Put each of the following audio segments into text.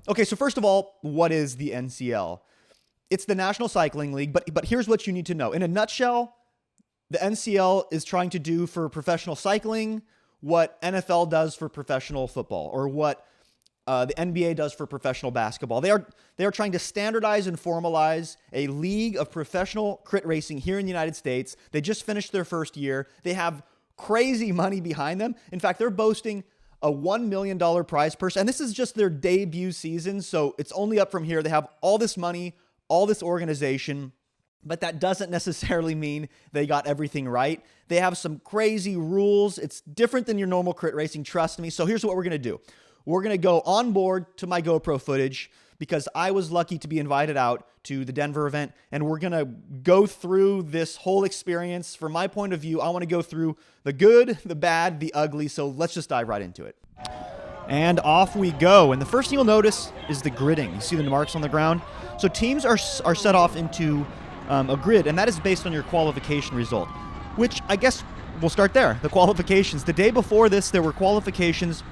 Okay, so first of all, what is the NCL? It's the National Cycling League, but here's what you need to know. In a nutshell, the NCL is trying to do for professional cycling what NFL does for professional football, or what the NBA does for professional basketball. They are trying to standardize and formalize a league of professional crit racing here in the United States. They just finished their first year. They have crazy money behind them. In fact, they're boasting a $1 million prize purse, and this is just their debut season, so it's only up from here. They have all this money, all this organization, but that doesn't necessarily mean they got everything right. They have some crazy rules. It's different than your normal crit racing, trust me. So here's what we're going to do. We're going to go on board to my GoPro footage because I was lucky to be invited out to the Denver event, and we're going to go through this whole experience. From my point of view, I want to go through the good, the bad, the ugly, so let's just dive right into it. And off we go. And the first thing you'll notice is the gridding. You see the marks on the ground? So teams are set off into a grid, and that is based on your qualification result, which I guess we'll start there. The qualifications. The day before this, there were qualifications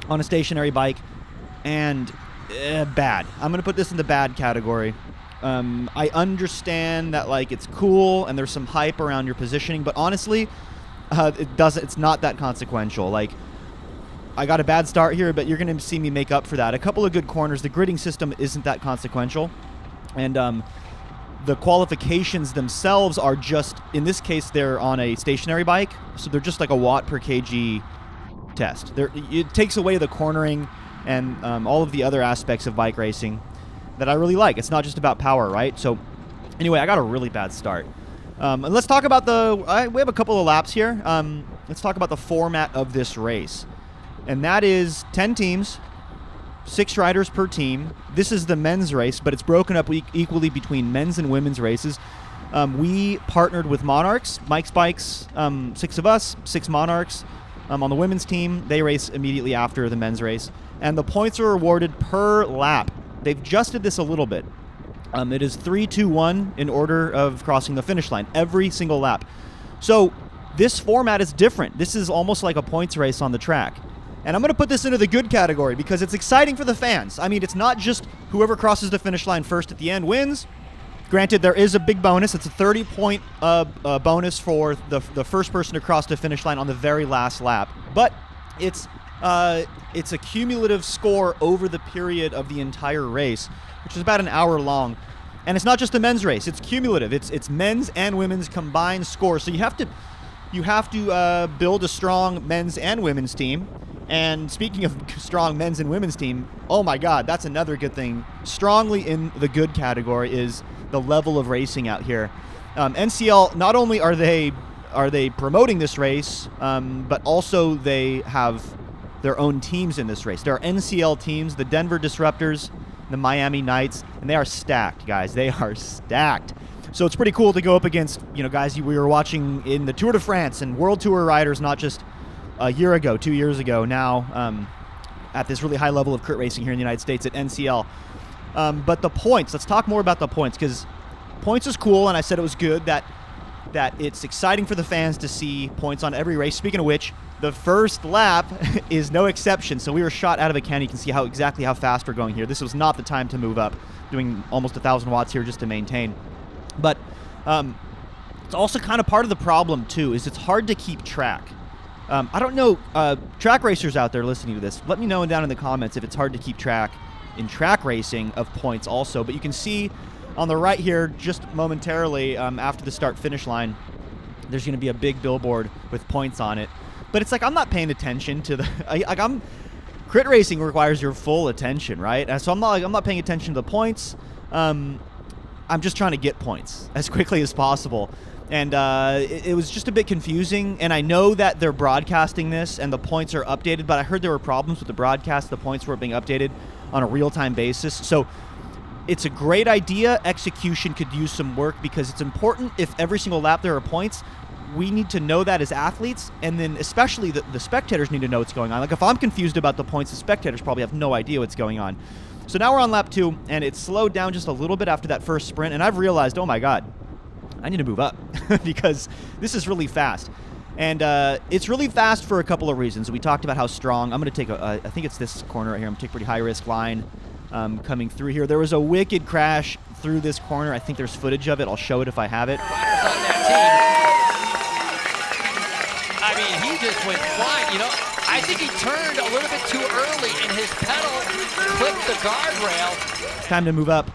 on a stationary bike, and bad. I'm going to put this in the bad category. I understand that it's cool and there's some hype around your positioning, but honestly, it's not that consequential. I got a bad start here, but you're going to see me make up for that. A couple of good corners. The gridding system isn't that consequential. And the qualifications themselves are just, in this case, they're on a stationary bike. So they're just like a watt per kg test. It takes away the cornering and all of the other aspects of bike racing that I really like. It's not just about power, right? So anyway, I got a really bad start. And let's talk about we have a couple of laps here. Let's talk about the format of this race. And that is 10 teams, 6 riders per team. This is the men's race, but it's broken up equally between men's and women's races. We partnered with Monarchs, Mike's Bikes, 6 of us, 6 Monarchs. On the women's team, they race immediately after the men's race. And the points are awarded per lap. They've adjusted this a little bit. It is 3, 2, 1 in order of crossing the finish line every single lap. So this format is different. This is almost like a points race on the track. And I'm going to put this into the good category because it's exciting for the fans. I mean, it's not just whoever crosses the finish line first at the end wins. Granted, there is a big bonus. It's a 30-point bonus for the first person to cross the finish line on the very last lap. But it's a cumulative score over the period of the entire race, which is about an hour long. And it's not just a men's race. It's cumulative. It's men's and women's combined score. So you have to build a strong men's and women's team. And speaking of strong men's and women's team, oh my God, that's another good thing. Strongly in the good category is the level of racing out here. NCL, not only are they promoting this race, but also they have their own teams in this race. There are NCL teams, the Denver Disruptors, the Miami Knights, and they are stacked, guys. They are stacked. So it's pretty cool to go up against, guys we were watching in the Tour de France and World Tour riders, not just a year ago, 2 years ago now, at this really high level of crit racing here in the United States at NCL. But the points, let's talk more about the points, because points is cool, and I said it was good that it's exciting for the fans to see points on every race. Speaking of which, the first lap is no exception. So we were shot out of a cannon. You can see exactly how fast we're going here. This was not the time to move up, doing almost 1,000 watts here just to maintain. But it's also kind of part of the problem, too, is it's hard to keep track. I don't know, track racers out there listening to this, let me know down in the comments if it's hard to keep track in track racing of points also. But you can see on the right here, just momentarily after the start-finish line, there's going to be a big billboard with points on it. But it's I'm not paying attention to the... crit racing requires your full attention, right? And so I'm not paying attention to the points. I'm just trying to get points as quickly as possible. And it was just a bit confusing, and I know that they're broadcasting this and the points are updated, but I heard there were problems with the broadcast. The points weren't being updated on a real-time basis. So it's a great idea. Execution could use some work because it's important if every single lap there are points. We need to know that as athletes, and then especially the spectators need to know what's going on. If I'm confused about the points, the spectators probably have no idea what's going on. So now we're on lap 2, and it slowed down just a little bit after that first sprint, and I've realized, oh my God, I need to move up because this is really fast. And it's really fast for a couple of reasons. We talked about how strong. I'm going to take I think it's this corner right here. I'm going to take a pretty high-risk line. coming through here. There was a wicked crash through this corner. I think there's footage of it. I'll show it if I have it. Riders on that team. I mean, he just went flying. You know, I think he turned a little bit too early, and his pedal clipped the guardrail. It's time to move up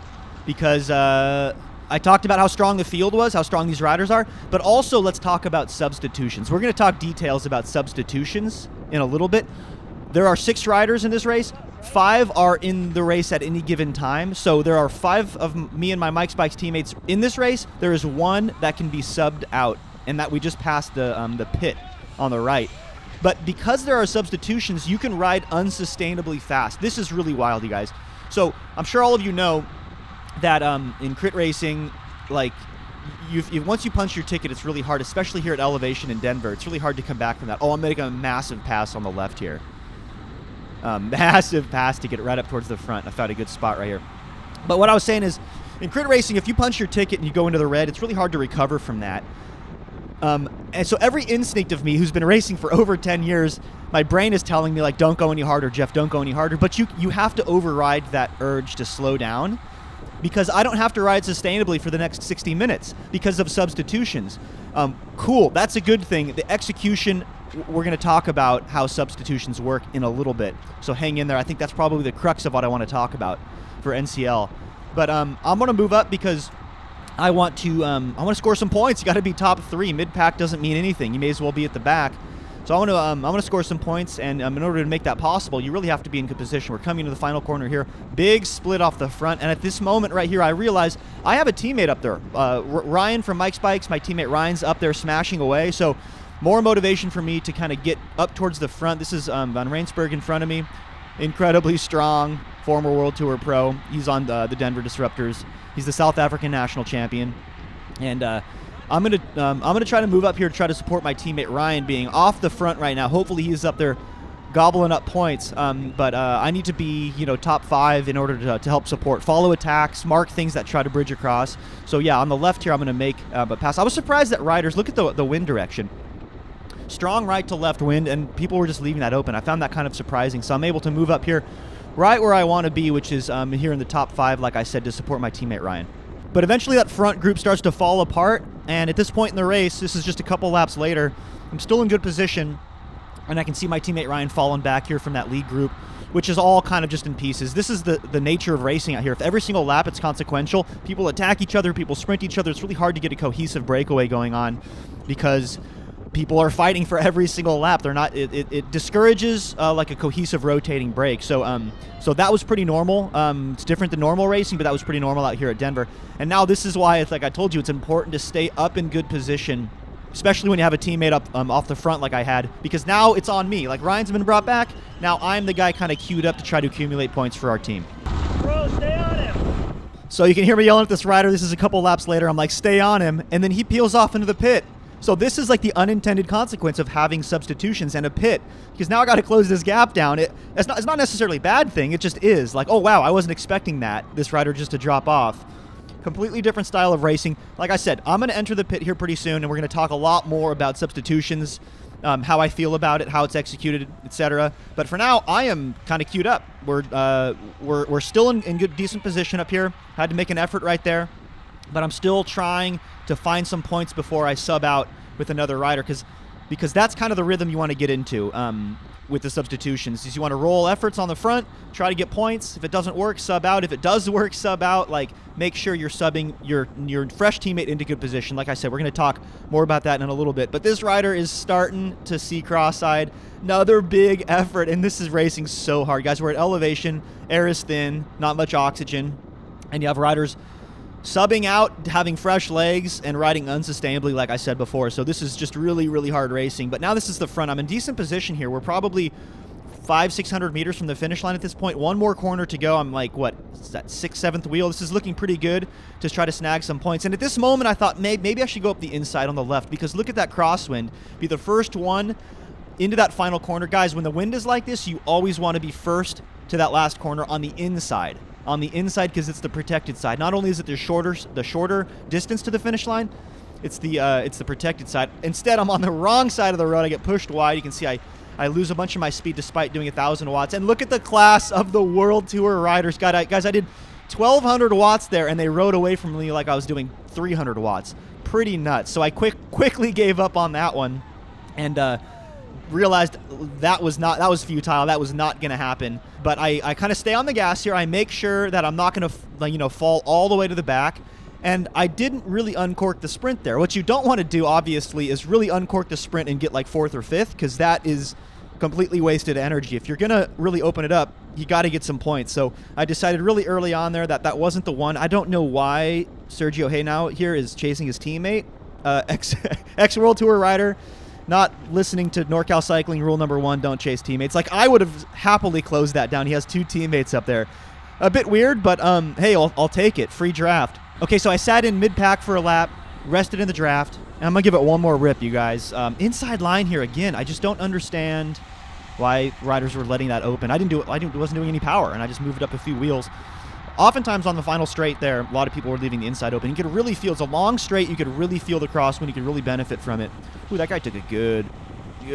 because I talked about how strong the field was, how strong these riders are, but also let's talk about substitutions. We're going to talk details about substitutions in a little bit. There are 6 riders in this race. 5 are in the race at any given time. So there are 5 of me and my Mike's Bikes teammates in this race. There is 1 that can be subbed out, and that we just passed the pit on the right. But because there are substitutions, you can ride unsustainably fast. This is really wild, you guys. So I'm sure all of you know that in crit racing, like once you punch your ticket, it's really hard, especially here at elevation in Denver. It's really hard to come back from that. Oh, I'm making a massive pass on the left here. Massive pass to get it right up towards the front. I found a good spot right here. But what I was saying is, in crit racing, if you punch your ticket and you go into the red, it's really hard to recover from that. And so every instinct of me, who's been racing for over 10 years, my brain is telling me, like, don't go any harder, Jeff, don't go any harder. But you have to override that urge to slow down, because I don't have to ride sustainably for the next 60 minutes because of substitutions. Cool, that's a good thing. The execution, we're going to talk about how substitutions work in a little bit. So hang in there. I think that's probably the crux of what I want to talk about for NCL. But I'm going to move up because I want to score some points. You got to be top 3. Mid-pack doesn't mean anything. You may as well be at the back. So I want to score some points, and in order to make that possible, you really have to be in good position. We're coming to the final corner here. Big split off the front, and at this moment right here, I realize I have a teammate up there. Ryan from Mike's Bikes, my teammate Ryan's up there smashing away, so more motivation for me to kind of get up towards the front. This is Van Rensburg in front of me. Incredibly strong, former World Tour pro. He's on the Denver Disruptors. He's the South African national champion, and I'm gonna try to move up here to try to support my teammate Ryan being off the front right now. Hopefully he's up there gobbling up points. But I need to be top 5 in order to help support, follow attacks, mark things that try to bridge across. So yeah, on the left here I'm gonna make a pass. I was surprised that riders look at the wind direction. Strong right to left wind, and people were just leaving that open. I found that kind of surprising. So I'm able to move up here right where I want to be, which is here in the top 5, like I said, to support my teammate Ryan. But eventually that front group starts to fall apart, and at this point in the race, this is just a couple laps later, I'm still in good position, and I can see my teammate Ryan falling back here from that lead group, which is all kind of just in pieces. This is the nature of racing out here. If every single lap it's consequential, people attack each other, people sprint each other, it's really hard to get a cohesive breakaway going on because people are fighting for every single lap. They're not. It discourages like a cohesive rotating break. So so that was pretty normal. It's different than normal racing, but that was pretty normal out here at Denver. And now this is why it's like I told you, it's important to stay up in good position, especially when you have a teammate up off the front like I had, because now it's on me. Like Ryan's been brought back. Now I'm the guy kind of queued up to try to accumulate points for our team. Bro, stay on him. So you can hear me yelling at this rider. This is a couple laps later. I'm like, stay on him, and then he peels off into the pit. So this is like the unintended consequence of having substitutions and a pit, because now I got to close this gap down. It's not necessarily a bad thing. It just is like, oh wow, I wasn't expecting this rider just to drop off. Completely different style of racing. Like I said, I'm going to enter the pit here pretty soon, and we're going to talk a lot more about substitutions, how I feel about it, how it's executed, etc. But for now, I am kind of queued up. We're still in good, decent position up here. Had to make an effort right there, but I'm still trying to find some points before I sub out with another rider, because that's kind of the rhythm you want to get into with the substitutions. Is you want to roll efforts on the front, try to get points. If it doesn't work, sub out. If it does work, sub out. Like, make sure you're subbing your fresh teammate into good position. Like I said, we're going to talk more about that in a little bit. But this rider is starting to see cross-eyed. Another big effort, and this is racing so hard. Guys, we're at elevation, air is thin, not much oxygen, and you have riders subbing out, having fresh legs, and riding unsustainably, like I said before. So this is just really, really hard racing. But now this is the front. I'm in decent position here. We're probably 500-600 meters from the finish line at this point. One more corner to go. I'm like, what, is that 6th, 7th wheel? This is looking pretty good to try to snag some points. And at this moment, I thought maybe I should go up the inside on the left, because look at that crosswind. Be the first one into that final corner. Guys, when the wind is like this, you always want to be first to that last corner on the inside. On the inside, because it's the protected side. Not only is it the shorter distance to the finish line, it's the protected side. Instead, I'm on the wrong side of the road. I get pushed wide. You can see I I lose a bunch of my speed despite doing 1,000 watts. And look at the class of the World Tour riders. Guys, I did 1,200 watts there, and they rode away from me like I was doing 300 watts. Pretty nuts. So I quickly gave up on that one, and realized that was futile. That was not going to happen. But I kind of stay on the gas here. I make sure that I'm not going to fall all the way to the back. And I didn't really uncork the sprint there. What you don't want to do, obviously, is really uncork the sprint and get like 4th or 5th, because that is completely wasted energy. If you're going to really open it up, you got to get some points. So I decided really early on there that wasn't the one. I don't know why Sergio Henao here is chasing his teammate, ex-World Tour rider, not listening to NorCal Cycling rule number 1, don't chase teammates. Like, I would have happily closed that down. He has 2 teammates up there. A bit weird, but hey, I'll take it. Free draft. Okay, so I sat in mid-pack for a lap, rested in the draft, and I'm going to give it one more rip, you guys. Inside line here again. I just don't understand why riders were letting that open. I wasn't doing any power, and I just moved up a few wheels. Oftentimes on the final straight there, a lot of people were leaving the inside open. You could really feel, it's a long straight, you could really feel the crosswind, you could really benefit from it. Ooh, that guy took a good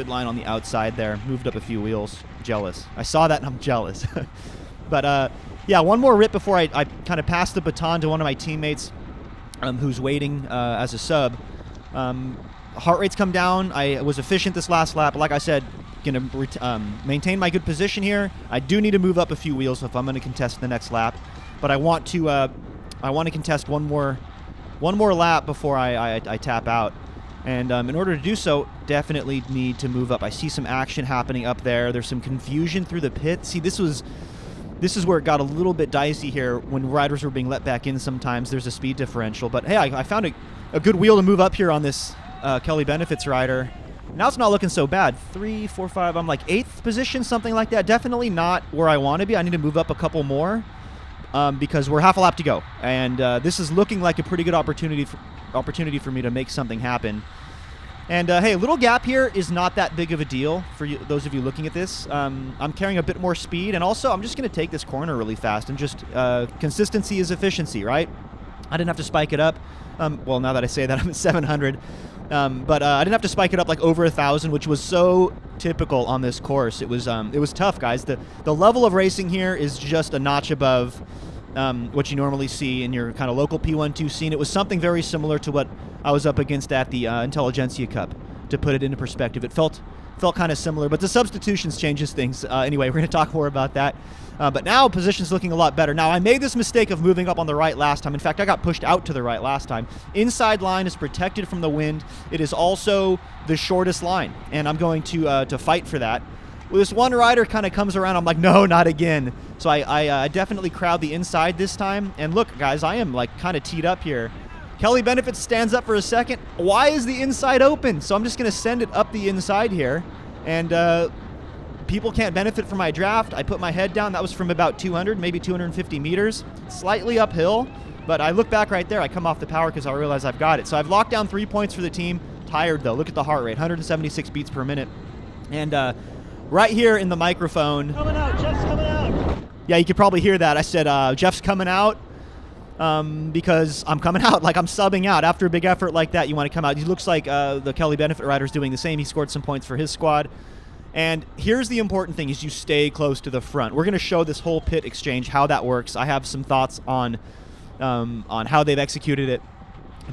line on the outside there, moved up a few wheels. Jealous. I saw that and I'm jealous. But yeah, one more rip before I kind of passed the baton to one of my teammates who's waiting as a sub. Heart rates come down. I was efficient this last lap. But like I said, going to maintain my good position here. I do need to move up a few wheels if I'm going to contest the next lap. But I want to contest one more lap before I tap out. And in order to do so, definitely need to move up. I see some action happening up there. There's some confusion through the pit. See, this is where it got a little bit dicey here when riders were being let back in sometimes. There's a speed differential. But hey, I found a good wheel to move up here on this Kelly Benefits rider. Now it's not looking so bad. 3, 4, 5, I'm like 8th position, something like that. Definitely not where I want to be. I need to move up a couple more because we're half a lap to go. And this is looking like a pretty good opportunity for me to make something happen. And hey, a little gap here is not that big of a deal for you, those of you looking at this. I'm carrying a bit more speed, and also I'm just going to take this corner really fast, and just consistency is efficiency, right? I didn't have to spike it up. Well, now that I say that, I'm at 700. But I didn't have to spike it up like over 1,000, which was so typical on this course. It was tough, guys. The level of racing here is just a notch above what you normally see in your kind of local P1-2 scene. It was something very similar to what I was up against at the Intelligentsia Cup, to put it into perspective. It felt kind of similar, but the substitutions changes things. Anyway, we're going to talk more about that. But now position's looking a lot better. Now, I made this mistake of moving up on the right last time. In fact, I got pushed out to the right last time. Inside line is protected from the wind. It is also the shortest line, and I'm going to fight for that. Well, this one rider kind of comes around. I'm like, no, not again. So I definitely crowd the inside this time. And look, guys, I am like kind of teed up here. Kelly Benefits stands up for a second. Why is the inside open? So I'm just going to send it up the inside here. And people can't benefit from my draft. I put my head down. That was from about 200, maybe 250 meters. Slightly uphill. But I look back right there. I come off the power because I realize I've got it. So I've locked down 3 points for the team. Tired, though. Look at the heart rate, 176 beats per minute. And right here in the microphone. Coming out, Jeff's coming out. Yeah, you could probably hear that. I said, Jeff's coming out because I'm coming out. Like, I'm subbing out. After a big effort like that, you want to come out. He looks like the Kelly Benefit rider's doing the same. He scored some points for his squad. And here's the important thing, is you stay close to the front. We're going to show this whole pit exchange, how that works. I have some thoughts on how they've executed it.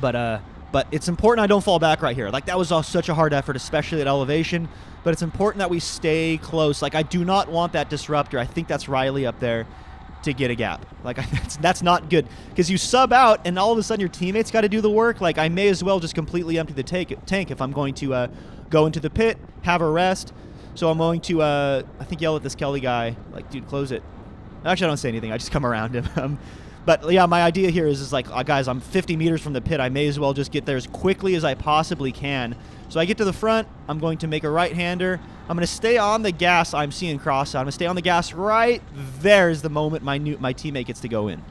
But it's important I don't fall back right here. Like, that was such a hard effort, especially at elevation. But it's important that we stay close. Like, I do not want that disruptor. I think that's Riley up there to get a gap. Like, that's not good. Because you sub out, and all of a sudden your teammates got to do the work. Like, I may as well just completely empty the tank if I'm going to go into the pit, have a rest. So I'm going to, I think, yell at this Kelly guy. Like, dude, close it. Actually, I don't say anything. I just come around him. But yeah, my idea here is like, guys, I'm 50 meters from the pit. I may as well just get there as quickly as I possibly can. So I get to the front. I'm going to make a right-hander. I'm going to stay on the gas. I'm seeing cross out. I'm going to stay on the gas right there is the moment my teammate gets to go in.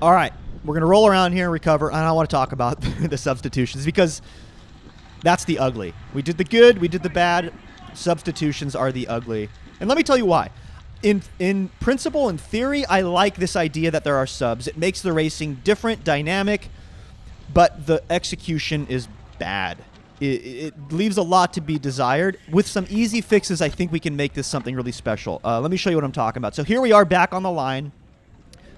All right, we're going to roll around here and recover. And I want to talk about the substitutions because that's the ugly. We did the good. We did the bad. Substitutions are the ugly. And let me tell you why. In principle and theory, I like this idea that there are subs. It makes the racing different, dynamic, but the execution is bad. it leaves a lot to be desired. With some easy fixes, I think we can make this something really special. Let me show you what I'm talking about. So here we are back on the line.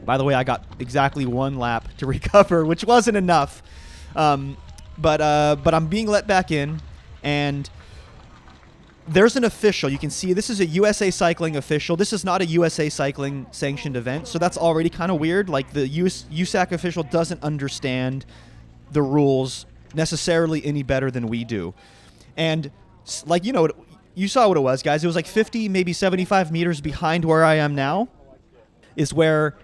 By the way, I got exactly 1 lap to recover, which wasn't enough. But I'm being let back in, and there's an official. You can see this is a USA Cycling official. This is not a USA Cycling sanctioned event, so that's already kind of weird. Like, the USAC official doesn't understand the rules necessarily any better than we do. And like, you saw what it was, guys. It was like 50, maybe 75 meters behind where I am now is where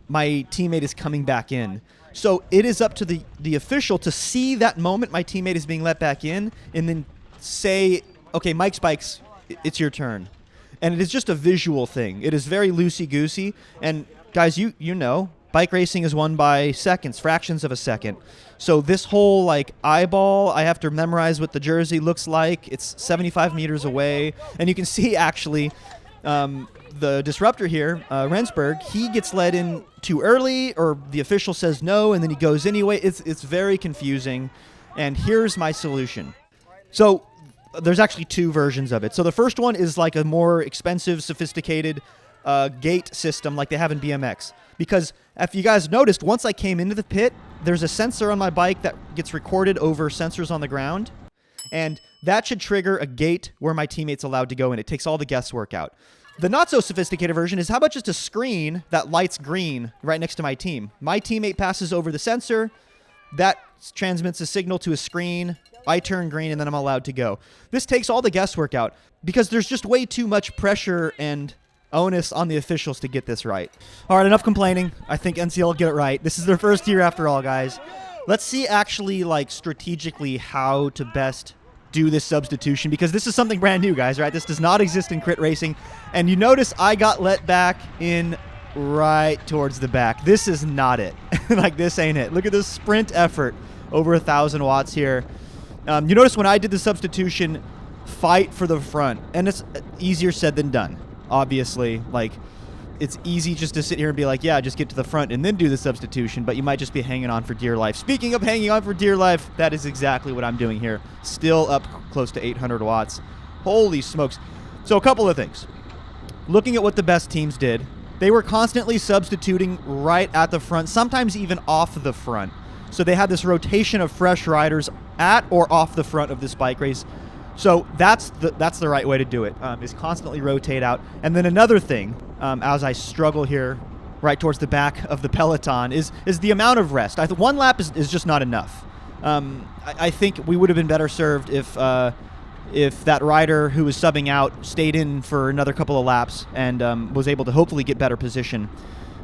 my teammate is coming back in. So it is up to the official to see that moment my teammate is being let back in and then say, okay, Mike's Bikes, it's your turn. And it is just a visual thing. It is very loosey-goosey. And guys, you know, bike racing is won by seconds, fractions of a second. So this whole like eyeball, I have to memorize what the jersey looks like. It's 75 meters away. And you can see actually the disruptor here, Rensburg, he gets let in too early, or the official says no, and then he goes anyway. It's very confusing. And here's my solution. So there's actually 2 versions of it. So the first one is like a more expensive, sophisticated gate system like they have in BMX. Because if you guys noticed, once I came into the pit, there's a sensor on my bike that gets recorded over sensors on the ground. And that should trigger a gate where my teammate's allowed to go in. It takes all the guesswork out. The not so sophisticated version is how about just a screen that lights green right next to my team? My teammate passes over the sensor. That transmits a signal to a screen. I turn green, and then I'm allowed to go. This takes all the guesswork out because there's just way too much pressure and onus on the officials to get this right. All right, enough complaining. I think NCL will get it right. This is their first year after all, guys. Let's see actually like strategically how to best do this substitution, because this is something brand new, guys, right? This does not exist in crit racing. And you notice I got let back in right towards the back. This is not it. Like, this ain't it. Look at this sprint effort. Over 1,000 watts here. You notice when I did the substitution, fight for the front. And it's easier said than done, obviously. Like, it's easy just to sit here and be like, yeah, just get to the front and then do the substitution, but you might just be hanging on for dear life. Speaking of hanging on for dear life, that is exactly what I'm doing here. Still up close to 800 watts. Holy smokes. So a couple of things. Looking at what the best teams did, they were constantly substituting right at the front, sometimes even off the front. So they had this rotation of fresh riders at or off the front of this bike race. So that's the right way to do it, is constantly rotate out. And then another thing, as I struggle here right towards the back of the peloton, is the amount of rest. 1 lap is just not enough. I think we would have been better served if that rider who was subbing out stayed in for another couple of laps and was able to hopefully get better position.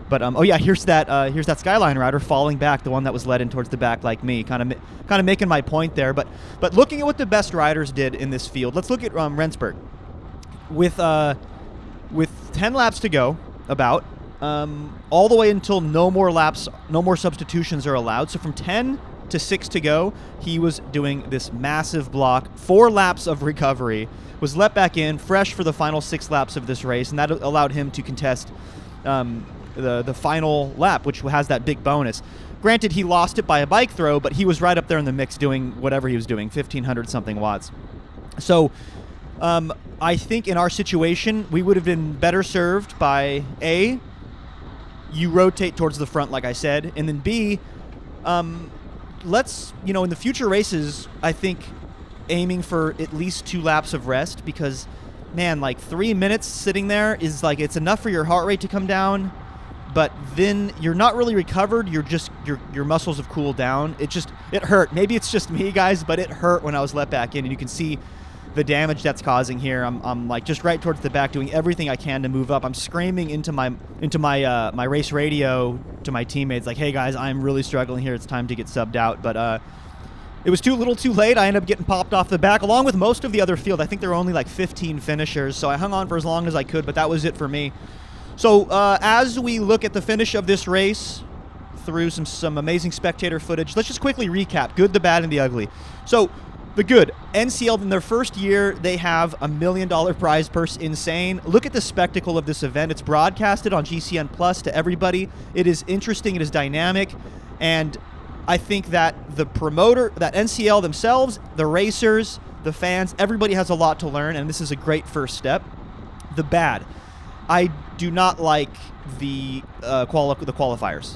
But oh yeah, here's that Skyline rider falling back, the one that was led in towards the back like me, kind of making my point there. But looking at what the best riders did in this field, let's look at Rensburg. With 10 laps to go, about all the way until no more substitutions are allowed. So from 10 to 6 to go, he was doing this massive block, 4 laps of recovery, was let back in fresh for the final 6 laps of this race, and that allowed him to contest the final lap, which has that big bonus. Granted, he lost it by a bike throw, but he was right up there in the mix doing whatever he was doing, 1,500 something watts. So I think in our situation, we would have been better served by A, you rotate towards the front, like I said, and then B, let's, in the future races, I think aiming for at least 2 laps of rest, because, man, like 3 minutes sitting there is like, it's enough for your heart rate to come down, but then you're not really recovered. You're just, your muscles have cooled down. It hurt. Maybe it's just me, guys, but it hurt when I was let back in, and you can see the damage that's causing here. I'm like just right towards the back, doing everything I can to move up. I'm screaming into my race radio to my teammates, like, hey guys, I'm really struggling here. It's time to get subbed out. But it was too late. I ended up getting popped off the back, along with most of the other field. I think there were only like 15 finishers, so I hung on for as long as I could, but that was it for me. So as we look at the finish of this race through some amazing spectator footage, let's just quickly recap good, the bad, and the ugly. So the good, NCL, in their first year, they have $1 million prize purse. Insane. Look at the spectacle of this event. It's broadcasted on GCN Plus to everybody. It is interesting. It is dynamic. And I think that the promoter, that NCL themselves, the racers, the fans, everybody has a lot to learn, and this is a great first step. The bad, I do not like the qualifiers.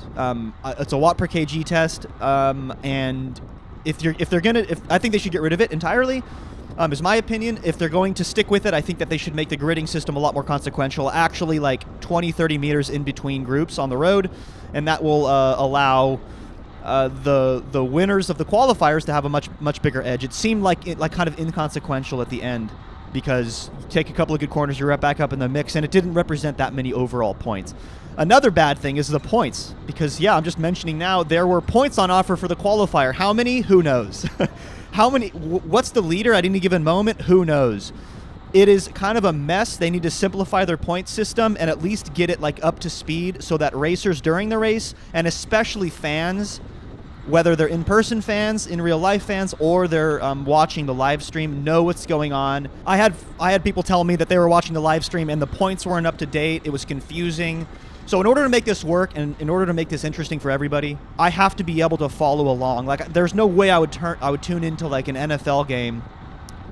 It's a watt per kg test, and I think they should get rid of it entirely. Is my opinion. If they're going to stick with it, I think that they should make the gridding system a lot more consequential, actually like 20, 30 meters in between groups on the road, and that will allow the winners of the qualifiers to have a much bigger edge. It seemed like kind of inconsequential at the end, because you take a couple of good corners, you're right back up in the mix, and it didn't represent that many overall points. Another bad thing is the points, because yeah, I'm just mentioning now, there were points on offer for the qualifier. How many? Who knows? How many? What's the leader at any given moment? Who knows? It is kind of a mess. They need to simplify their point system and at least get it like up to speed so that racers during the race, and especially fans, whether they're in-person fans, in real life fans, or they're watching the live stream, know what's going on. I had people tell me that they were watching the live stream and the points weren't up to date. It was confusing. So in order to make this work and in order to make this interesting for everybody, I have to be able to follow along. Like, there's no way I would tune into like an NFL game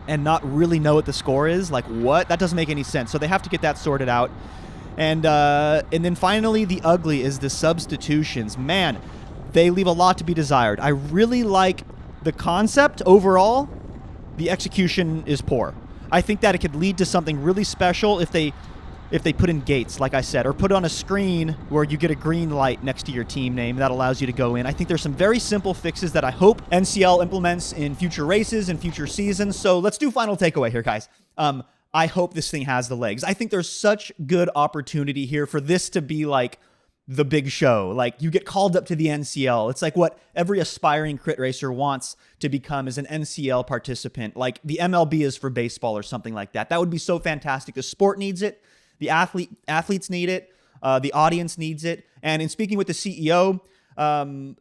and not really know what the score is. Like, what? That doesn't make any sense. So they have to get that sorted out. And then finally, the ugly is the substitutions. Man, they leave a lot to be desired. I really like the concept overall. The execution is poor. I think that it could lead to something really special if they put in gates, like I said, or put on a screen where you get a green light next to your team name that allows you to go in. I think there's some very simple fixes that I hope NCL implements in future races and future seasons. So let's do final takeaway here, guys. I hope this thing has the legs. I think there's such good opportunity here for this to be like the big show. Like, you get called up to the NCL. It's like what every aspiring crit racer wants to become is an NCL participant. Like the MLB is for baseball or something like that. That would be so fantastic. The sport needs it. The athletes need it. The audience needs it. And in speaking with the CEO,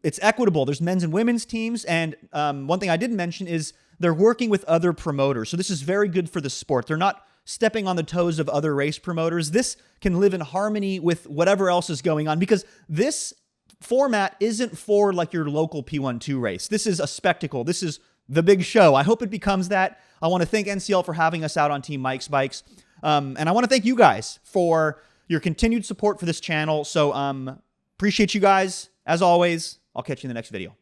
it's equitable. There's men's and women's teams. And one thing I didn't mention is they're working with other promoters. So this is very good for the sport. They're not stepping on the toes of other race promoters. This can live in harmony with whatever else is going on, because this format isn't for like your local P12 race. This is a spectacle. This is the big show. I hope it becomes that. I want to thank NCL for having us out on Team Mike's Bikes. And I want to thank you guys for your continued support for this channel. So appreciate you guys. As always, I'll catch you in the next video.